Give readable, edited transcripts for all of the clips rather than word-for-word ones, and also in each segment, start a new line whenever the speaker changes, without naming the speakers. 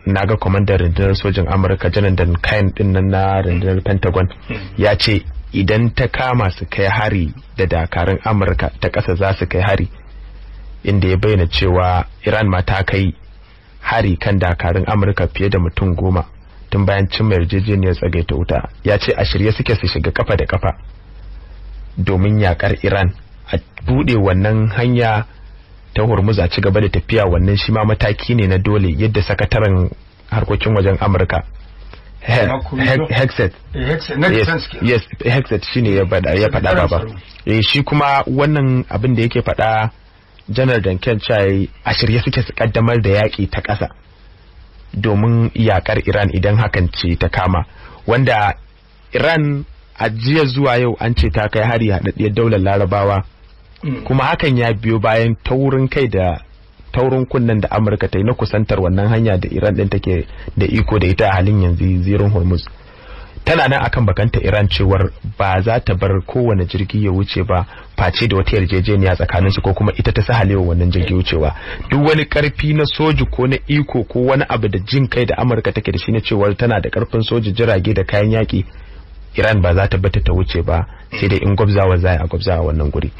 naga kwamandan rundunar sojin Amurka Janar Dan Kain din nan na rundunar Pentagon ya ce idan ta kama su kai hari da dakarun Amurka ta ƙasa za su kai hari, inda ya bayyana cewa Iran ma ta kai hari kan dakarun Amurka fiye da mutum 10 tun bayan cimma yarjejeniyar tsagaita wuta. Ya ce a shirye suke su shiga kafa da kafa domin yakar Iran, a bude wannan hanya ta Hormuz a ci gaba da tafiya. Wannan shi ma mataki ne na dole, yadda sakataren harkokin wajen Amurka Hexet shine ya faɗa ba. Shi kuma wannan abin da yake faɗa Janar Duncan Chai a shirye suke su kaddamar da yaƙi ta ƙasa domin yakar Iran idan hakan ce ta kama, wanda Iran a jiya zuwa yau an ce ta kai hari haɗaɗɗiyar daular Larabawa, kuma hakan ya biyo bayan taurin kai da taurin kunnen da Amurka ta yi na kusantar wannan hanya da Iran ɗin take da iko da ita a halin yanzu, zirin Hormuz. Tana nan akan bakanta Iran cewar ba za ta bar kowane jirgi ya wuce ba face da wata yarjejeniya tsakanin su, ko kuma ita ta sahalewa wannan jirgi wucewa. Duk wani karfi na soji ko na iko ko wani abu da jin kai da Amurka take da shi na cewar tana da karfin soji, jirage da kayan yaki, Iran ba za ta bata ta wuce ba, sai dai in gwabzawa za a gwabzawa wannan guri.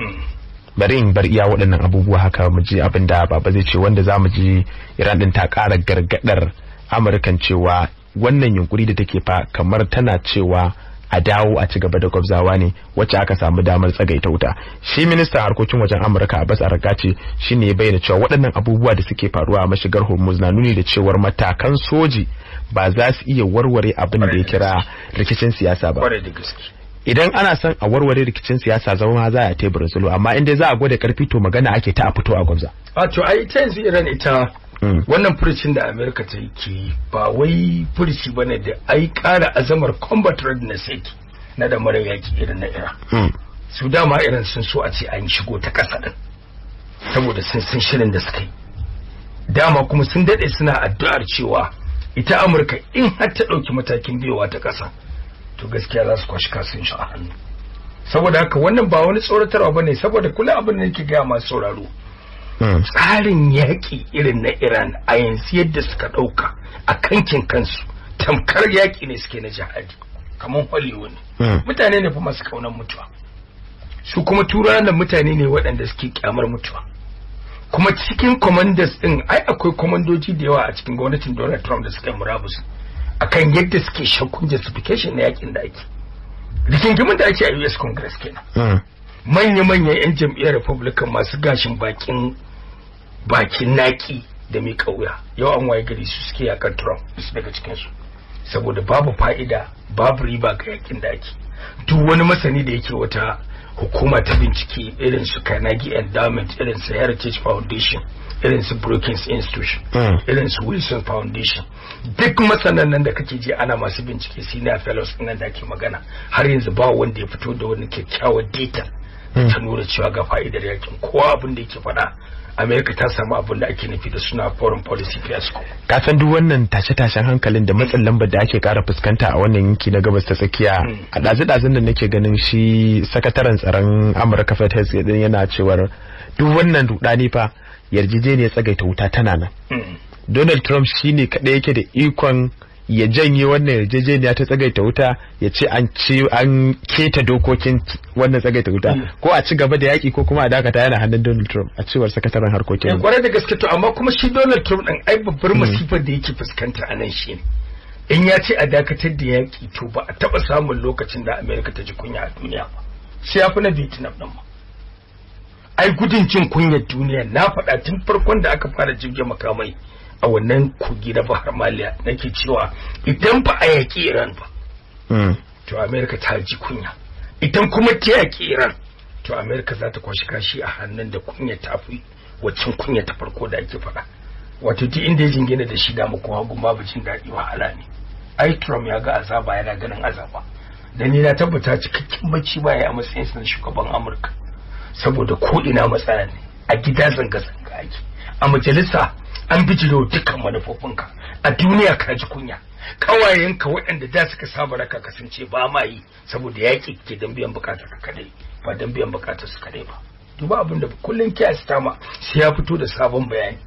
Bari in bar iya waɗannan abubuwa haka mu ji abin da baba zai ce, wanda za mu ji Iran din ta ƙara gargadar Amurkan cewa wannan yunkuri da take fa kamar tana cewa a dawo a ci gaba da gwabzawa ne wacce aka samu damar tsagaita wuta. Shi ministan harkokin wajen Amurka Abbas Arakaci shine ya bayyana cewa waɗannan abubuwa da suke faruwa a mashigar Hormuz na nuni da cewar matakan soji ba za su iya warware abin da ya kira rikicin siyasa ba. Idan ana son a warware rikicin siyasa zama za a teburin sulhu, amma inda za a gwada karfi to magana ake ta a fito a gwabza.
A to ai ta yanzu Iran ita wannan furucin da Amerika ta yi ba wai furuci bane da ai ƙara azamar combat readiness yake na da mara yaki irin na Iran. Su dama Iran sun so a ce an shigo ta ƙasa din saboda sun shirin da suka yi. Dama kuma sun dade suna addu'ar cewa ita Amurka in har ta ɗauki matakin biyowa ta ƙasa to gaskiya za su kwashi kasun shi a hannu. Saboda haka wannan ba wani tsoratarwa bane, saboda kula abin da yake ga masu sauraro. Tsarin yaƙi irin na Iran a yanzu yadda suka ɗauka a kankin kansu tamkar yaƙi ne suke na jihadi, kamar Hollywood. Mutane ne fa masu kaunar mutuwa, su kuma turawan mutane ne waɗanda suke kyamar mutuwa. Kuma cikin commanders din ai akwai komandoji da yawa a cikin gwamnatin Donald Trump da suka yi murabus akan yadda suke shakkun justification na yakin da ake, rigingimin da ake a US Congress kenan. Manya-manyan 'yan jam'iyyar Republican masu gashin bakin naki da mai kauya yau an waye gari su suke yakan Trump su daga cikinsu, saboda babu fa'ida babu riba ga yakin da ake. Duk wani masani da yake wata hukuma ta bincike irin su Carnegie Endowment, irin su Heritage Foundation, irin su Brookings Institution, irin su Wilson Foundation, duk masanan nan da kake ji ana masu bincike senior fellows nan da ake magana, har yanzu ba wanda ya fito da wani kyakkyawar data ta nuna cewa ga fa'idar yakin. Kowa abin da yake faɗa Amerika ta samu abin da ake nufi da suna foreign policy fiasco.
Ka san duk wannan tashe-tashen hankalin da matsin lambar da ake kara fuskanta a wannan yanki na gabas ta tsakiya, a ɗazu-ɗazun da nake ganin shi sakataren tsaron Amurka Fred Hess din yana cewar duk wannan rudani fa yarjejeniyar tsagaita wuta tana nan. Donald Trump shine kaɗai yake da ikon ya janye wannan yarjejeniya ta tsagaita wuta, ya ce an keta dokokin wannan tsagaita wuta, ko a ci gaba da yaki ko kuma a dakata, yana hannun Donald Trump a cewar sakataren harkokin.
Kwarai da gaske to, amma kuma shi Donald Trump din ai babbar masifar da yake fuskanta a nan shine in ya ce a dakatar da yaki to ba a taba samun lokacin da America ta ji kunya a duniya ba, sai ya fi na Vietnam din ma. Ai gudun jin kunyar duniya na faɗa tun farkon da aka fara jirgin makamai a wannan kogi na Bahar Maliya, nake cewa idan ba a yaƙi Iran ba to Amerika ta ji kunya, idan kuma ta yaƙi Iran to Amerika za ta kwashi kashi a hannun da kunya ta fi waccan kunya ta farko da ake faɗa. Wato duk inda ya jingina da shi da mu kuma gumma bacin daɗi wahala ne. Ai Trump ya ga azaba, yana ganin azaba, da ni na tabbata cikakken bacci ba ya a matsayin sa na shugaban Amurka, saboda ko ina matsala ne, a gida zanga-zanga ake, a majalisa an bijiro dukkan manufofinka, a duniya ka ji kunya. Kawayenka waɗanda da suka saba raka kasance ba ma yi saboda yaƙi ke don biyan bukatar ka kadai, ba don biyan bukatar su kadai ba. Duba abin da kullum kiyas tama sai ya fito da sabon bayani.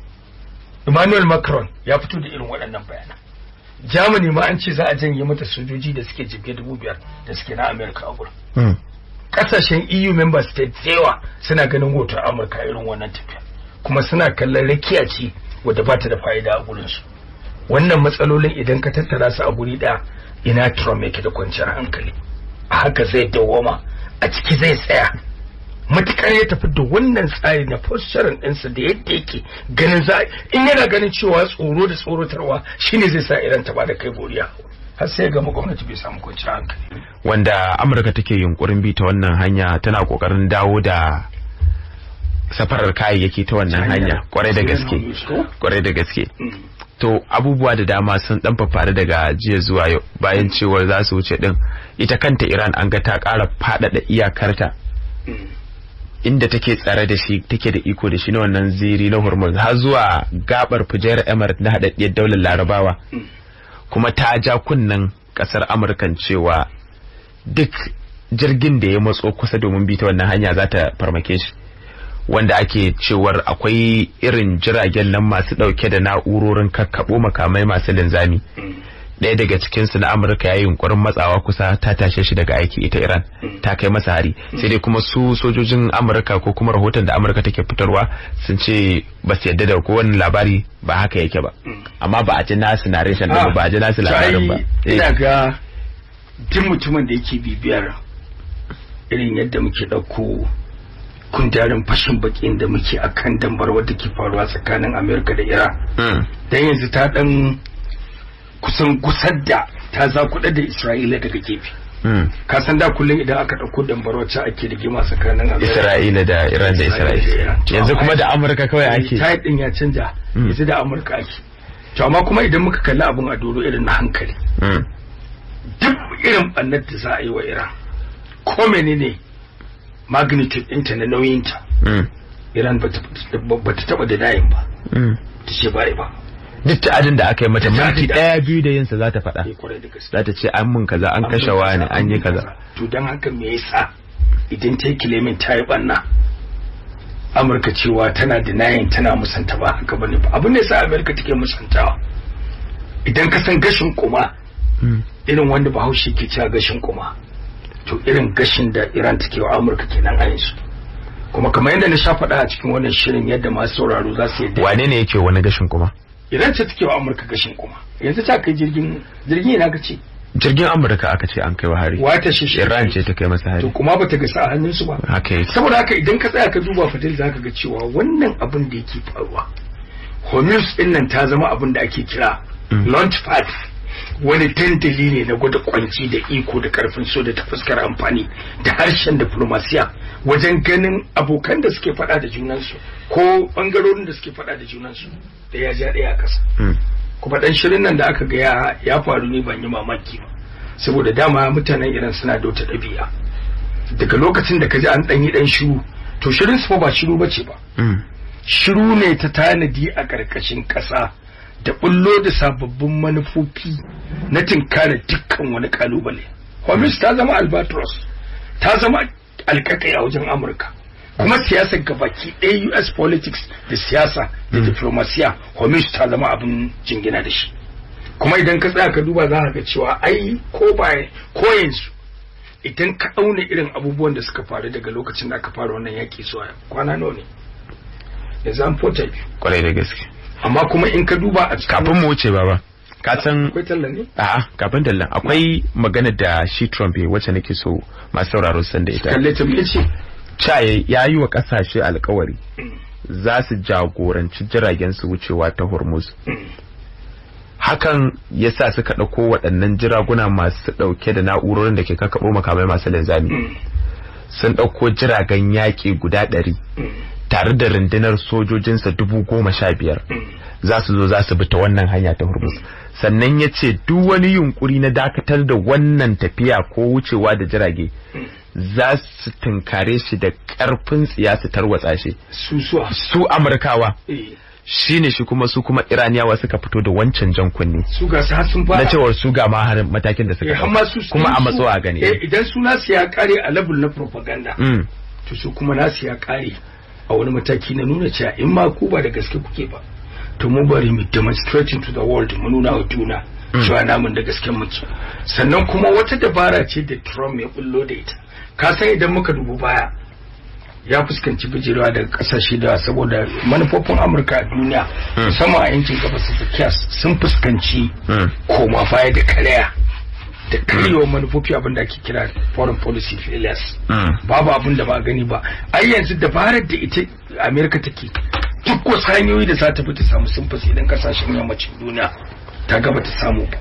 Emmanuel Macron ya fito da irin waɗannan bayanan. Germany ma an ce za a janye mata sojoji da suke jibge 5,000 da suke na America a gurin. Kasashen EU member states yawa suna ganin hoton Amurka irin wannan tafiya, kuma suna kallon rakiya ce wadda ba ta da fa'ida a gurinsu. Wannan matsalolin idan ka tattara su a guri ɗaya, ina Trump yake da kwanciyar hankali. A haka zai dawwama, a ciki zai tsaya. Matukar ya tafi da wannan tsari na posturing ɗinsa da yadda yake ganin za, in yana ganin cewa tsoro da tsorotarwa shine zai sa Iran ta bada kai goriya, har sai ga gwamnati bai samu kwanciyar hankali.
Wanda Amurka take yunkurin bi ta wannan hanya, tana kokarin dawo da safarar kayayyaki ta wannan hanya, kwarai da gaske. To abubuwa da dama sun dan fafare daga jiya zuwa yau, bayan cewar za su wuce din, ita kanta Iran an ga ta ƙara faɗaɗa iyakarta inda take tsare da shi, take da iko da shi na wannan ziri na Hormuz har zuwa gabar Fujairah Emirates na haɗaɗɗiyar daular Larabawa. Kuma ta ja kunnen kasar Amurkan cewa duk jirgin da ya matso kusa domin bi ta wannan hanya za ta farmake shi, wanda ake cewar akwai irin jiragen nan masu dauke da na'urorin kakkabo makamai masu linzami. Ɗaya daga cikinsu na Amurka ya yi yunkurin matsawa kusa, ta tashe shi daga aiki ita Iran ta kai masa hari. Sai dai kuma su sojojin Amurka ko kuma rahoton da Amurka take fitarwa sun ce ba su yadda da kowane labari ba haka yake ba, amma ba a ji nasu narration da ba a ji nasu labarin ba.
Ina ga duk mutumin da yake bibiyar irin yadda muke ɗauko kundarin fashin bakin da muke akan dambarwar da ke faruwa tsakanin Amurka da Iran, dan yanzu ta dan kusan gusar da ta zakuɗa da Isra'ila daga gefe. Ka san da kullum idan aka ɗauko dambarwacce ake rigima tsakanin
Isra'ila da Iran da Isra'ila, yanzu kuma da Amurka kawai ake.
Tayar ɗin ya canja, yanzu da Amurka ake. To amma kuma idan muka kalli abin a doro irin na hankali, duk irin ɓannar da za a yi wa Iran, ko menene magnitude ɗinta na nauyinta, Iran ba ta taɓa da dayin ba, ta ce ba ba.
Duk ta'adin da aka yi mata minti 1-2 da yinsa za ta faɗa, za ta ce an mun kaza, an kashe wani, an yi kaza.
To don haka me yasa idan ta yi kilimin ta yi ɓanna, Amurka cewa tana denying, tana musanta ba haka bane ba. Abin da yasa Amurka take musantawa, idan ka san gashin kuma irin wanda Bahaushe ke cewa gashin kuma, to irin gashin da Iran take wa Amurka kenan a yanzu. Kuma kamar yadda na sha faɗa a cikin wannan shirin, yadda masu sauraro za su yadda.
Wane ne yake wani gashin kuma?
Iran ce take wa Amurka gashin kuma. Yanzu ta kai jirgin ina ka ce?
Jirgin Amurka aka ce an kai wa hari.
Wata shi
Iran ce ta kai masa hari.
To kuma bata gasa a hannunsu ba.
Haka yake.
Saboda haka idan ka tsaya ka duba Fadil, zaka ga cewa wannan abin da yake faruwa, Hormuz din nan ta zama abin da ake kira launch pad, wani dandali ne na gwada kwanci da iko da karfin so da ta fuskar amfani da harshen diplomasiya wajen ganin abokan da suke faɗa da junansu ko bangarorin da suke faɗa da junansu da ya ja ɗaya a ƙasa. Kuma dan shirin nan da aka ga ya faru ne ban yi mamaki ba, saboda dama mutanen Iran suna da wata ɗabi'a, daga lokacin da ka ji an ɗan yi ɗan shiru, to shirin su ba shiru bace ba, shiru ne ta tanadi a ƙarƙashin ƙasa da bullo da sababbin manufofi na tinkara dukkan wani kalubale. Hormuz ta zama albatros, ta zama alƙaƙai a wajen Amurka, kuma siyasar gabaki ɗaya US politics da siyasa da diplomasiya, Hormuz ta zama abin jingina da shi. Kuma idan ka tsaya ka duba za ka ga cewa ai ko yanzu idan ka auna irin abubuwan da suka faru daga lokacin da aka fara wannan yaƙi zuwa kwana nawa ne yanzu, an fota biyu.
Kwarai da gaske.
Amma kuma in ka duba a cikin,
kafin mu wuce baba, ka san
akwai tallan ne?
A'a, kafin tallan akwai magana da shi Trump wacce nake so masu sauraro san da ita.
Kalle ta me ce?
Chaye ya yi wa kasashe alkawari za su jagoranci jiragen su wucewa ta Hormuz. Hakan yasa suka ɗauko waɗannan jiraguna masu ɗauke da na'urorin da ke kakkaɓo makamai masu linzami. Sun ɗauko jiragen yaƙi guda 100 tare da rundunar sojojinsa 15,000 za su zo za su bi ta wannan hanya ta Hormuz. Sannan ya ce duk wani yunkuri na dakatar da wannan tafiya ko wucewa da jirage za su tunkare shi da ƙarfin tsiya su tarwatsa shi. Su Amurkawa. Shine shi kuma su kuma Iraniyawa suka fito da wancan jan kunne.
Su ga sun fara.
Na cewar su ga ma harin matakin da suka ɗauka. Kuma a matso a gani.
Idan su nasu ya kare a level na propaganda. To su kuma nasu ya kare a wani mataki na nuna cewa in ma ku ba da gaske kuke ba, to mu bari mu demonstrating to the world mu nuna wa juna cewa namun da gaske muke. Sannan kuma wata dabara ce da Trump ya bullo da ita, ka san idan muka dubu baya ya fuskanci bijirewa daga kasashe da saboda manufofin Amurka a duniya musamman a yankin gabas ta tsakiya sun fuskanci koma baya da karaya da karyewar manufofi abin da ake kira foreign policy failures. Babu abin da ba gani ba. Ai yanzu dabarar da ita Amerika take duk wasu hanyoyi da za ta fi ta samu sun fasi idan kasashen yammacin duniya ta gaba ta samu ba.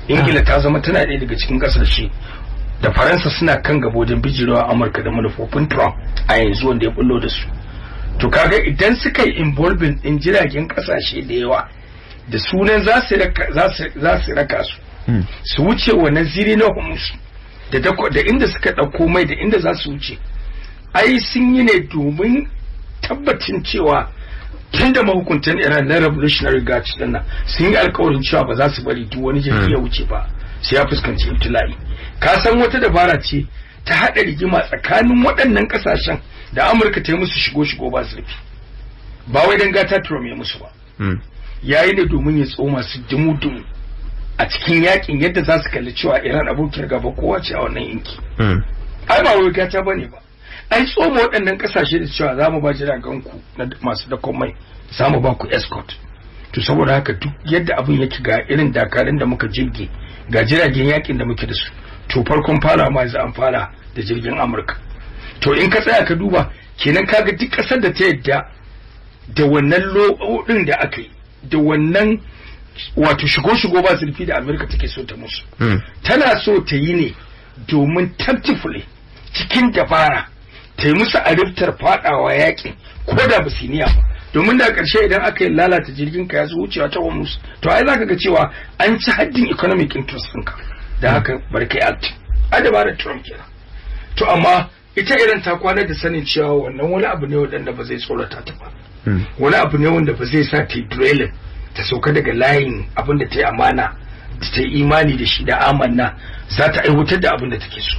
Ingila ta zama tana ɗaya daga cikin kasashe da Faransa suna kan gaba wajen bijirewa Amurka da manufofin Trump a yanzu wanda ya bullo da su. To kaga idan suka yi involving din jiragen kasashe da yawa da sunan za su raka su su wuce wannan ziri na Hormuz da inda suka ɗauko mai da inda za su wuce, ai sun yi ne domin tabbacin cewa tun da mahukuntan Iran na Revolutionary Guards din nan sun yi alkawarin cewa ba za su bari duk wani jirgi ya wuce ba sai ya fuskanci ibtila'i. Ka san wata dabara ce ta haɗa rigima tsakanin waɗannan ƙasashen da Amurka ta yi musu shigo ba zurfi, ba wai dan gata Trump ya musu ba, yayi ne domin ya tsoma su dumu-dumu a cikin yakin yadda za su kalli cewa Iran abokiyar gaba kowa ce a wannan yanki. Ai ba wai gata bane ba, ai tsoma waɗannan ƙasashe da cewa za mu ba jiragen ku na masu dakon mai, za mu ba ku escort. To saboda haka duk yadda abin yake ga irin dakarun da muka jirge ga jiragen yakin da muke da su, to farkon fara ma za an fara da jirgin Amurka. To in ka tsaya ka duba kenan kaga duk ƙasar da ta yadda da wannan lo'odin da aka yi da wannan wato shigo ba zurfi da Amurka take so ta musu, tana so ta yi ne domin tactfully cikin dabara ta yi musu ariftar fadawa yakin ko da ba su niyya ba, domin da ƙarshe idan aka yi lalata jirgin ka ya zo wucewa ta Hormuz to ai zaka ga cewa an ci haddin economic interest ɗinka, da haka barkai act a dabarar Trump kenan. To amma ita irin ta kwana da sanin cewa wannan wani abu ne wanda ba zai tsorata ta ba, wani abu ne wanda ba zai sa ta yi drilling ta sauka daga layin abin da ta yi amana da ta yi imani da shi da amanna za ta aiwatar da abin da take so.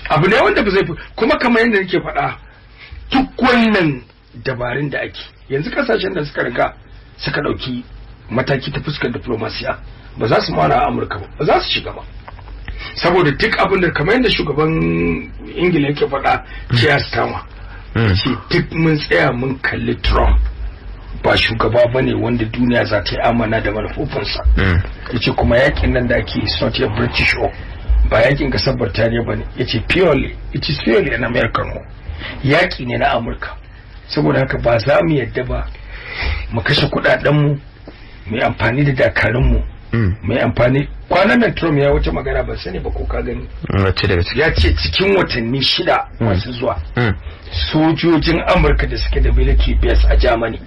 Abu ne wanda ba zai fi kuma kamar yadda nake faɗa duk wannan dabarun da ake yanzu kasashen da suka riga suka ɗauki mataki ta fuskar diplomasiya ba za su mana a Amurka ba za su shiga ba, saboda duk abin da kamar yadda shugaban Ingila yake faɗa Keir Starmer ce duk mun tsaya mun kalli Trump ba shugaba bane wanda duniya za ta yi amana da manufofinsa. Yace kuma yakin nan da ake it's not a British war, ba yakin kasar Birtaniya bane, yace it is purely an American war, yaki ne na Amurka. Saboda haka ba za mu yadda ba mu kashe kudaden mu mai amfani da dakarun mu mai amfani. Kwanan nan Trump ya wuce magana ban sani ba ko ka gani, ya ce cikin watanni 6 masu zuwa sojojin Amurka da suke da military base a Germany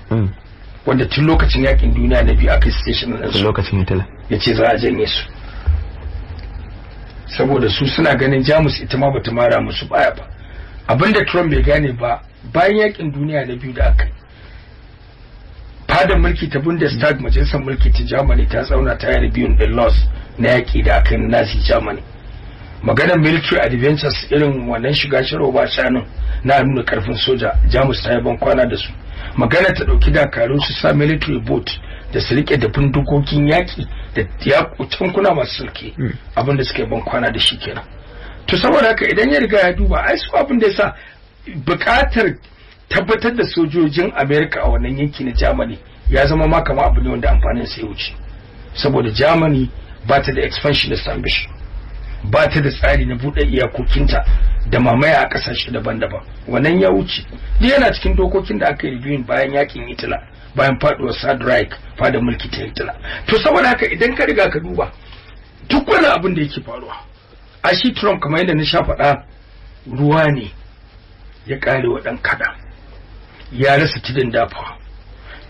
wanda tun lokacin yakin duniya na biyu aka station na su
lokacin Hitler
ya ce za a janye su saboda su suna ganin Jamus ita ma bata mara musu baya ba. Abinda Trump bai gane ba, bayan yakin duniya na biyu da aka yi fadar mulki ta Bundestag majalisar mulki ta Germany ta tsauna ta yi biyun din loss na yaki da aka yi Nazi Germany. Maganar military adventures irin wannan shiga shiro ba shanun na nuna karfin soja Jamus ta yi ban kwana da su. Magana ta dauki dakarun su sa military boat da su rike da bindigokin yaki da yakutan kuna masu sulke abinda suke ban kwana da shi kenan. To saboda haka idan ya riga ya duba ai su abin da yasa bukatar tabbatar da sojojin America a wannan yanki na Germany ya zama ma kama abu ne wanda amfanin sa ya wuce, saboda Germany ba ta da expansionist ambition, ba ta da tsari na buɗe iyakokinta da mamaya a ƙasashe daban-daban. Wannan ya wuce ni yana cikin dokokin da aka yi reviewing bayan yakin Hitler, bayan faduwar Third Reich fada mulki ta Hitler. To saboda haka idan ka riga ka duba duk wani abin da yake faruwa a shi Trump kamar yadda na sha faɗa ruwa ne ya ƙare wa ɗan kada, ya rasa tudun dafawa.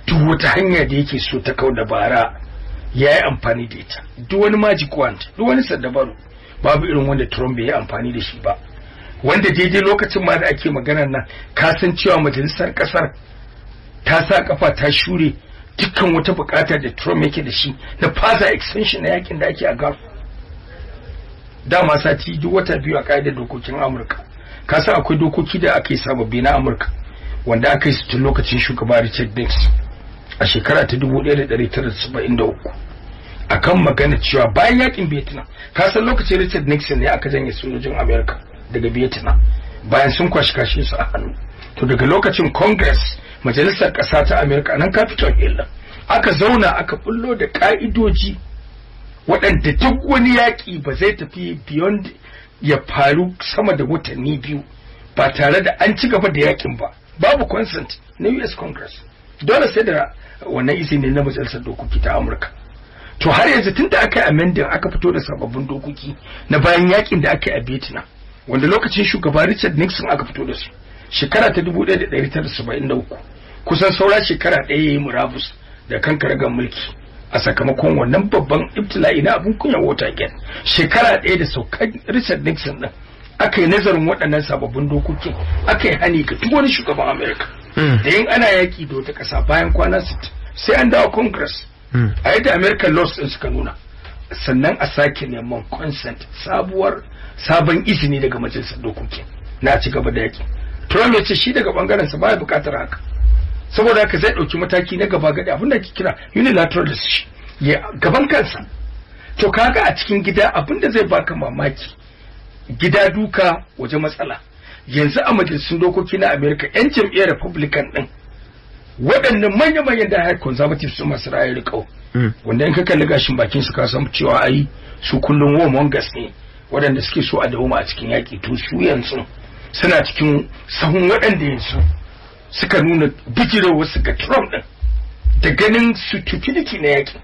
Duk wata hanya da yake so ta kau da bara ya yi amfani da ita, duk wani magic wand, duk wani saddabaru babu irin wanda Trump bai yi amfani da shi ba, wanda daidai lokacin ma da ake maganar nan ka san cewa majalisar kasar ta sa kafa ta shure dukkan wata bukata da Trump yake da shi na fasa extension na yakin da ake a Gulf. Dama sati duk wata biyu a kaidar dokokin Amurka ka san akwai dokoki da aka yi sababbi na Amurka wanda aka yi su tun lokacin shugaba Richard Nixon a shekara ta 1973 akan magana cewa bayan yakin Vietnam, ka san lokacin Richard Nixon ne aka janye sojojin America daga Vietnam bayan sun kwashi kashin su a hannu. To daga lokacin Congress, majalisar ƙasa ta America nan Capitol Hill, aka zauna aka bullo da ka'idoji waɗanda duk wani yaƙi ba zai tafi beyond ya faru sama da watanni 2 ba tare da an ci gaba da yakin ba, babu consent na US Congress, dole sai da wannan izini na majalisar dokoki ta Amurka. To har yanzu tun da aka yi amending aka fito da sababbin dokoki na bayan yakin da aka yi a Vietnam, wanda lokacin shugaba Richard Nixon aka fito da su shekara ta 1973, kusan saura shekara ɗaya yayi murabus da kan karagar mulki a sakamakon wannan babban ibtila'i na abun kunya Watergate. Shekara ɗaya da saukar Richard Nixon din aka yi nazarin waɗannan sababbin dokokin, aka yi hani ga duk wani shugaban America da yin ana yaki da wata ƙasa bayan kwana 60 sai an dawo Congress a yadda American laws din suka nuna, sannan a sake neman consent sabon izini daga majalisar dokoki na ci gaba da yaki. Trump ya ce shi daga bangaren sa baya bukatar haka, saboda haka zai dauki mataki na gaba gadi, abinda ake kira unilateral decision ya gaban kansa. To kaga a cikin gida abinda zai baka mamaki, gida duka waje matsala. Yanzu a majalisun dokoki na America yan jam'iyyar Republican din waɗannan manya-manyan da high conservatives su masu ra'ayi riƙau, wanda in ka kalli gashin bakin su ka san cewa ai su kullum warmongers ne, waɗanda suke so a dawo a cikin yaƙi. To su yanzu suna cikin sahun waɗanda yanzu suka nuna bijirewa su ga Trump ɗin da ganin stupidity na yaƙi.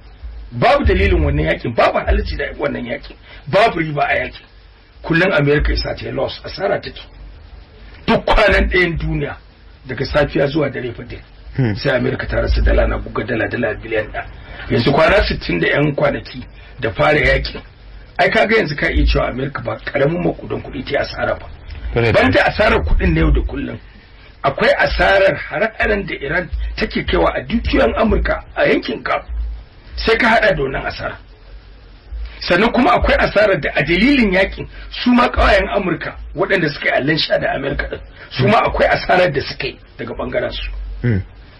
Babu dalilin wannan yaƙin, babu halarci da wannan yaƙin, babu riba a yaƙin. Kullum America isa ta loss, asara take. Duk kwanan ɗayan duniya daga safiya zuwa dare fadin sai America ta rasa dala na buga dala biliyan ɗaya. Yanzu kwana 60 da yan kwanaki da fara yaƙin, ai kaga yanzu ka iya cewa America ba karamin makudan kuɗi ta asara ba. Banda asarar kuɗin na yau da kullum, akwai asarar hare-haren da Iran take kaiwa a dukiyoyin Amurka a yankin Gulf, sai ka hada da wannan asara. Sannan kuma akwai asarar da a dalilin yakin su ma kawayen Amurka waɗanda suka yi allan sha da Amerika din, su ma akwai asarar da suka yi daga bangaren su.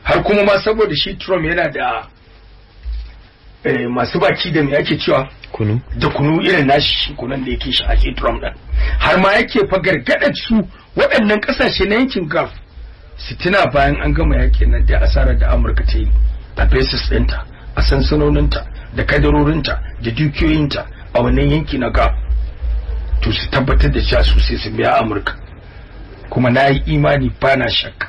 Har kuma ma saboda shi Trump yana da masu baki da me ake cewa kunu irin nashi kunan da yake shi a Trump din, har ma yake fa gargadar su waɗannan ƙasashe na yankin Gulf su tuna bayan an gama yakin nan da asarar da Amurka ta yi a bases ɗinta, a sansanoninta da kadarorinta da dukiyoyinta a wannan yanki na Gulf, to su tabbatar da cewa su sai su biya Amurka. Kuma na yi imani, bana shakka,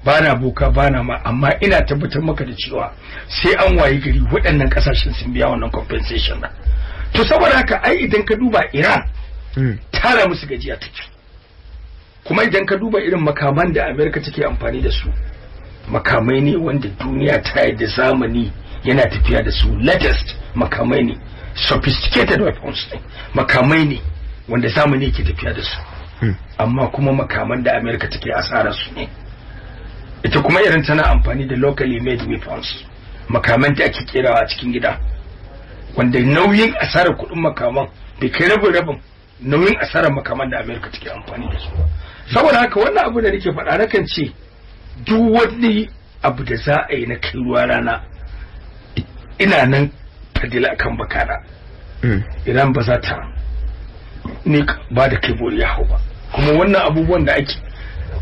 bana boka, bana ma, amma ina tabbatar maka da cewa sai an waye gari waɗannan ƙasashen sun biya wannan compensation na. To saboda haka ai idan ka duba Iran tara musu gajiya take, kuma idan ka duba irin makaman da Amerika take amfani da su, makamai ne wanda duniya ta yi da zamani yana tafiya da su, latest makamai ne, sophisticated weapons ne, makamai ne wanda zamani ke tafiya da su, amma kuma makaman da Amerika take asara su ne. Ita kuma irin tana amfani da locally made weapons, makaman da ake kerawa a cikin gida, wanda nauyin asarar kuɗin makaman bai kai rabin nauyin asarar makaman da Amerika take amfani da su. Saboda haka wannan abu da nake faɗa, nakan ce duk wani abu da za a yi na kai ruwa rana, ina nan fadila kan bakana. Iran ba za ta ne ba da kai bori ya hau ba. Kuma wannan abubuwan da ake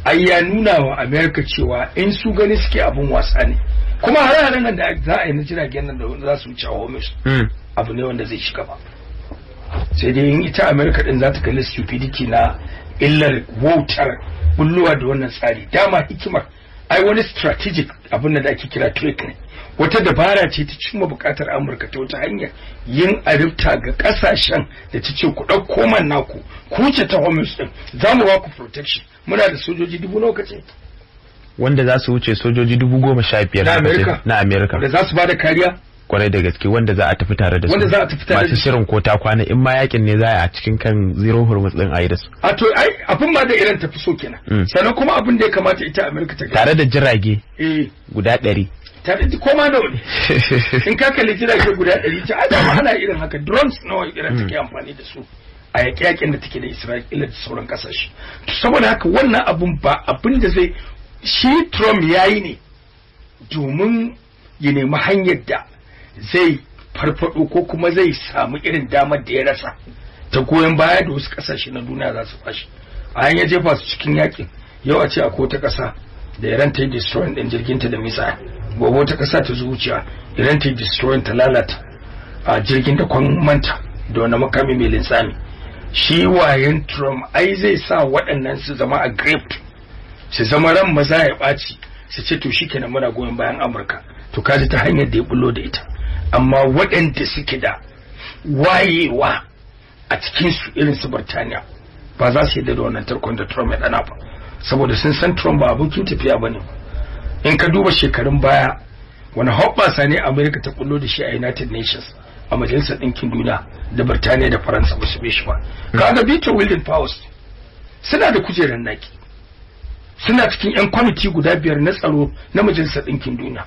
ai ya nuna wa Amerika cewa in su gani suke abun wasa ne. Kuma har nan da za a yi na jiragen nan da za su wuce a Hormuz, abu ne wanda zai shiga ba. Sai dai in ita Amerika din za ta kalli stupidity na illar wautar bulluwa da wannan tsari. Dama hikimar ai wani strategic abin da ake kira trick ne, wata dabara ce ta cimma bukatar Amurka ta wata hanyar yin arifta ga kasashen da ta ce ku ɗauko man naku, ku ce ta Hormuz din, za mu ba ku protection, muna da sojoji 1000 lokaci
wanda za su wuce sojoji 15,000 na Amerika
da za su ba da kariya
kwarai da gaske, wanda za a tafi tare da su, masu shirin ko ta kwana in ma yakin ne za a cikin kan zero Hormuz din a yi da su.
A to ai abin ma da Iran tafi so kenan. Sannan kuma abin da ya kamata ita Amerika ta
tare da jirage guda 100
tare da koma da wani in ka kalli jirage guda 100 ta adama ana irin haka, drones nawa Iran take amfani da su a yaƙe-yaƙen da take da Isra'ila da sauran kasashe. Saboda haka wannan abun ba abin da zai shi Trump yayi ne domin ya nemi hanyar da zai farfado ko kuma zai samu irin damar da ya rasa ta goyon baya da wasu kasashe na duniya za su bashi a hanyar jefa su cikin yakin. Yau a ce akwai wata kasa da Iran ta yi destroying din jirginta da misa, gobe wata kasa ta zuciya Iran ta yi destroying ta lalata a jirgin da kwan manta da wani makami mai lintsami. Shi wayan Trump ai zai sa waɗannan su zama a gripped, su zama ran maza ya ɓaci, su ce to shikenan muna goyon bayan Amurka. To kaji ta hanyar da ya bullo da ita. Amma waɗanda suke da wayewa a cikin su irin su Birtaniya ba za su yadda da wannan tarkon da Trump ya dana ba, saboda sun san Trump ba abokin tafiya bane. In ka duba shekarun baya wani hoɓɓasa ne America ta bullo da shi a United Nations, a Majalisar Ɗinkin Duniya, da Birtaniya da Faransa ba su bi shi ba. Kaga veto wielding powers suna da kujerar naki, suna cikin 'yan kwamiti guda 5 na tsaro na Majalisar Ɗinkin Duniya.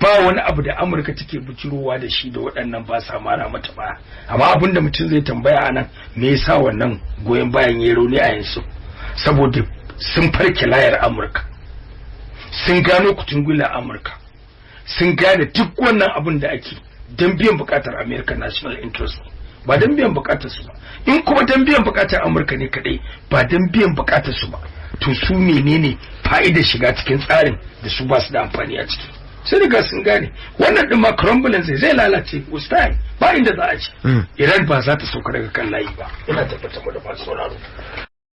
Ba wani abu da Amurka take bujirowa da shi da waɗannan ba sa mara mata baya. Amma abin da mutum zai tambaya a nan, me yasa wannan goyon bayan ya rauni a yanzu? Saboda sun farke layar Amurka, sun gano kutungula Amurka, sun gane duk wannan abin da ake don biyan bukatar American national interest, ba don biyan bukatar su ba. In kuma don biyan bukatar Amurka ne kadai, ba don biyan bukatar su ba, to su menene fa'idar shiga cikin tsarin da su ba su da amfani a ciki? Sai riga sun gane wannan din ma crumbling zai lalace with time, ba inda za a ci. Iran ba za ta sauka daga kan layi ba, ina tabbatar da masu sauraro.